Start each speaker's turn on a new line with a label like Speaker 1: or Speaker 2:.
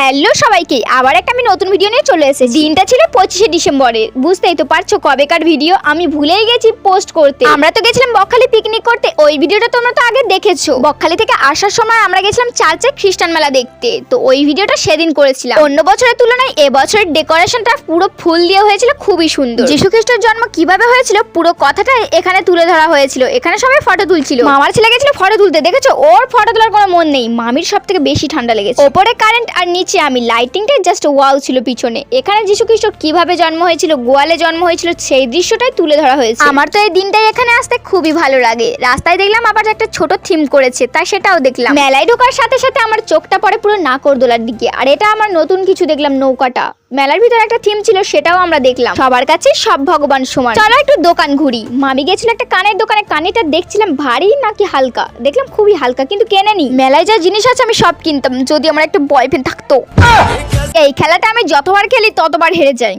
Speaker 1: Hello সবাইকে, আবার একটা আমি নতুন ভিডিও নিয়ে চলে এসেছি। দিনটা ছিল 25শে ডিসেম্বরের, বুঝতেই তো পারছো কবেকার ভিডিও। আমি ভুলেই গেছি পোস্ট করতে। আমরা তো গেছিলাম বকখালি পিকনিক করতে, ওই ভিডিওটা তোমরা তো আগে দেখেছো। বকখালি থেকে আসার সময় আমরা গেছিলাম চার্চে খ্রিস্টান মেলা দেখতে, তো ওই ভিডিওটা সেদিন করেছিলাম। অন্য বছরের তুলনায় এবছরের ডেকোরেশনটা পুরো ফুল দিয়ে হয়েছিল, খুবই সুন্দর। যীশু খ্রিস্টের জন্ম কিভাবে হয়েছিল পুরো কথাটা এখানে তুলে ধরা হয়েছিল। এখানে সবাই ফটো তুলছিল, মামার ছেলে গেছিল ফটো তুলতে, দেখেছো ওর ফটো তোলার কোনো মন নেই। মামির সব থেকে বেশি ঠান্ডা লেগেছে। ওপরে কারেন্ট আর নিচে আমি, লাইটিংটা জাস্ট ওয়াও ছিল পিছনে। এখানে যীশু খ্রিস্ট কিভাবে জন্ম হয়েছিল, গোয়ালে জন্ম হয়েছিল, সেই দৃশ্যটাই তুলে ধরা হয়েছে। আমার তো এই দিনটাই এখানে আসতে খুবই ভালো লাগে। রাস্তায় দেখলাম আবার একটা ছোট থিম করেছে, তাই সেটাও দেখলাম। মেলায় ঢোকার সাথে সাথে আমার চোখটা পড়ে পুরো নাকরদোলার দিকে, আর এটা আমার নতুন কিছু দেখলাম, নৌকাটা। মেলার ভিতরে একটা থিম ছিল, সেটাও আমরা দেখলাম। সবার কাছে সব ভগবান সমান। চলো একটু দোকান ঘুরি। মামি গেছিল একটা কানের দোকানে, কানেরটা দেখছিলাম ভারী নাকি হালকা, দেখলাম খুবই হালকা, কিন্তু কেনে নি। মেলায় যা জিনিস আছে আমি সব কিনতাম যদি আমার একটা বয়ফ্রেন্ড থাকতো। এই খেলাটা আমি যতবার খেলি ততবার হেরে যাই।